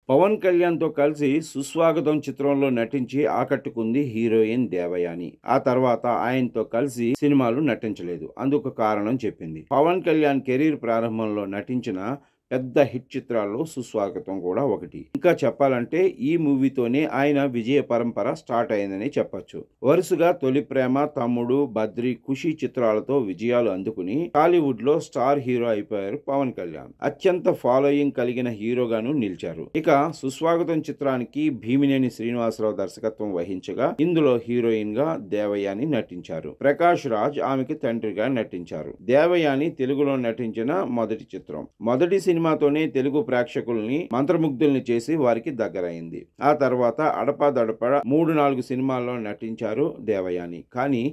పవన్ కళ్యాణ్‌తో కలిసి 'సుస్వాగతం' చిత్రంలో నటించి ఆకట్టుకుంది హీరోయిన్ దేవయాని. ఆ తర్వాత ఆయనతో కలిసి సినిమాలు నటించలేదు. అందుకు కారణం చెప్పింది. పవన్ కళ్యాణ్ కెరీర్ ప్రారంభంలో నటించిన పెద్ద హిట్ చిత్రాల్లో 'సుస్వాగతం' కూడా ఒకటి. ఇంకా చెప్పాలంటే ఈ మూవీతోనే ఆయన విజయ పరంపర స్టార్ట్ అయిందని చెప్పొచ్చు. వరుసగా 'తొలి ప్రేమ', 'తమ్ముడు', 'బద్రి', 'ఖుషి' చిత్రాలతో విజయాలు అందుకుని టాలీవుడ్‌లో స్టార్ హీరో అయిపోయారు పవన్ కళ్యాణ్. అత్యంత ఫాలోయింగ్ కలిగిన హీరోగాను నిలిచారు. ఇక 'సుస్వాగతం' చిత్రానికి భీమినేని శ్రీనివాసరావు దర్శకత్వం వహించగా ఇందులో హీరోయిన్ గా దేవయాని నటించారు. ప్రకాష్ రాజ్ ఆమెకి తండ్రిగా నటించారు. దేవయాని తెలుగులో నటించిన మొదటి చిత్రం. మొదటి సినిమాతోనే తెలుగు ప్రేక్షకుల్ని మంత్రముగ్ధుల్ని చేసి వారికి దగ్గరైంది. ఆ తర్వాత అడపాదడపా 3-4 సినిమాల్లో నటించారు దేవయాని. కానీ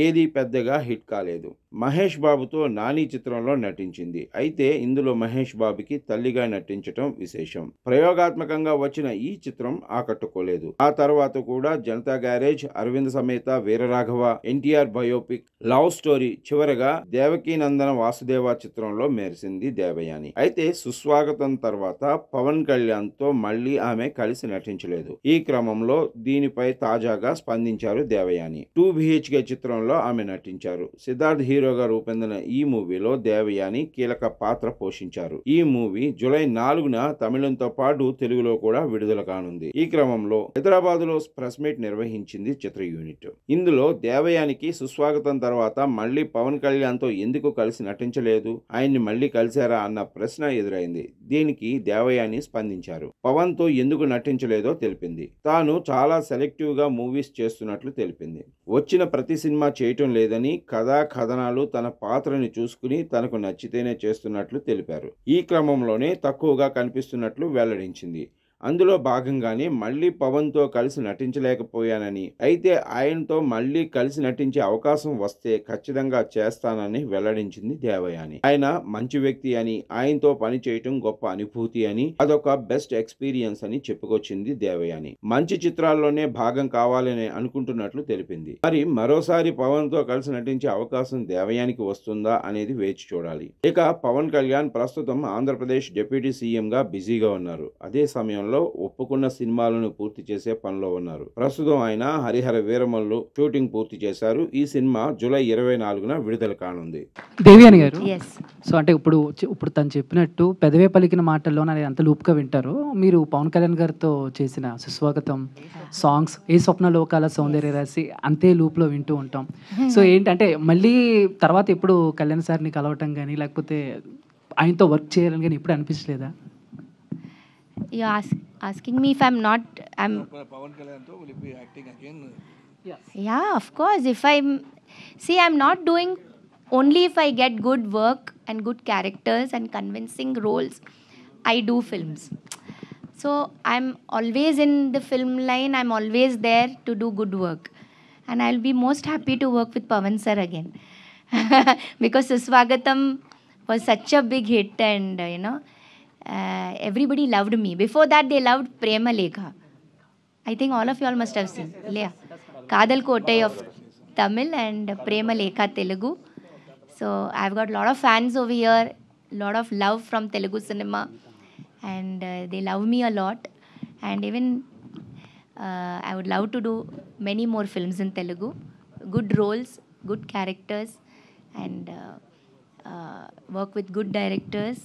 ఏదీ పెద్దగా హిట్ కాలేదు. మహేష్ బాబుతో 'నాని' చిత్రంలో నటించింది. అయితే ఇందులో మహేష్ బాబుకి తల్లిగా నటించటం విశేషం. ప్రయోగాత్మకంగా వచ్చిన ఈ చిత్రం ఆకట్టుకోలేదు. ఆ తర్వాత కూడా 'Janata garage', 'Arvind Sametha Veeraraghava', NTR biopic, 'love story', చివరగా 'దేవకీనందన వాసుదేవ' చిత్రంలో మెరిసింది దేవయాని. అయితే 'సుస్వాగతం' తర్వాత పవన్ కళ్యాణ్ తో మళ్లీ ఆమె కలిసి నటించలేదు. ఈ క్రమంలో దీనిపై తాజాగా స్పందించారు దేవయాని. 2 BHK చిత్రంలో ఆమె నటించారు. సిద్ధార్థ్ హీరోగా రూపొందిన ఈ మూవీలో దేవయాని కీలక పాత్ర పోషించారు. ఈ మూవీ జూలై 4న తమిళంతో పాటు తెలుగులో కూడా విడుదల కానుంది. ఈ క్రమంలో హైదరాబాద్లో ప్రెస్ మీట్ నిర్వహించింది చిత్ర యూనిట్. ఇందులో దేవయానికి 'సుస్వాగతం' తర్వాత మళ్లీ పవన్ కళ్యాణ్ తో ఎందుకు కలిసి నటించలేదు, ఆయన్ని మళ్లీ కలిశారా అన్న ప్రశ్న ఎదురైంది. దీనికి దేవయాని స్పందించారు. పవన్ తో ఎందుకు నటించలేదో తెలిపింది. తాను చాలా సెలెక్టివ్ గా మూవీస్ చేస్తున్నట్లు తెలిపింది. వచ్చిన ప్రతి సినిమా చేయటం లేదని, కథనాలు తన పాత్రని చూసుకుని తనకు నచ్చితేనే చేస్తున్నట్లు తెలిపారు. ఈ క్రమంలోనే తక్కువగా కనిపిస్తున్నట్లు వెల్లడించింది. అందులో భాగంగానే మళ్లీ పవన్ తో కలిసి నటించలేకపోయానని, అయితే ఆయనతో మళ్లీ కలిసి నటించే అవకాశం వస్తే ఖచ్చితంగా చేస్తానని వెల్లడించింది దేవయాని. ఆయన మంచి వ్యక్తి అని, ఆయనతో పని చేయటం గొప్ప అనుభూతి అని, అదొక బెస్ట్ ఎక్స్పీరియన్స్ అని చెప్పుకొచ్చింది దేవయాని. మంచి చిత్రాల్లోనే భాగం కావాలని అనుకుంటున్నట్లు తెలిపింది. మరి మరోసారి పవన్ తో కలిసి నటించే అవకాశం దేవయానికి వస్తుందా అనేది వేచి చూడాలి. ఇక పవన్ కళ్యాణ్ ప్రస్తుతం ఆంధ్రప్రదేశ్ డిప్యూటీ సీఎం గా బిజీగా ఉన్నారు. అదే సమయంలో ఒప్పుకున్న సినిమాలను పూర్తి చేసే పనిలో ఉన్నారు. ప్రస్తుతం ఆయన 'హరిహర వీరమల్లు' షూటింగ్ పూర్తి చేశారు. ఈ సినిమా జూలై 24న విడుదల కానుంది. దేవయాని గారు, సో అంటే ఇప్పుడు తను చెప్పినట్టు పెదవే పలికిన మాటల్లో అంత లూప్గా వింటారు. మీరు పవన్ కళ్యాణ్ గారితో చేసిన 'సుస్వాగతం' సాంగ్స్, 'ఏ స్వప్న లోకాల సౌందర్య రాశి' అంతే లూప్లో వింటూ ఉంటాం. సో ఏంటంటే మళ్ళీ తర్వాత ఎప్పుడు కళ్యాణ్ సార్ని కలవటం కానీ లేకపోతే ఆయనతో వర్క్ చేయాలని కానీ ఎప్పుడు అనిపించలేదా? You're asking me if I'm not. Pawan Kalyan, will you be acting again? Yeah, of course. I'm not doing only if I get good work and good characters and convincing roles. I do films. So I'm always in the film line. I'm always there to do good work. And I'll be most happy to work with Pawan sir again. Because Suswagatam was such a big hit and, everybody loved me. Before that, they loved Prema Lekha. I think all of you all must have seen. Kadal Kottai of Tamil and Prema Lekha Telugu. So I've got a lot of fans over here, a lot of love from Telugu cinema, and they love me a lot. And even I would love to do many more films in Telugu. Good roles, good characters, and work with good directors.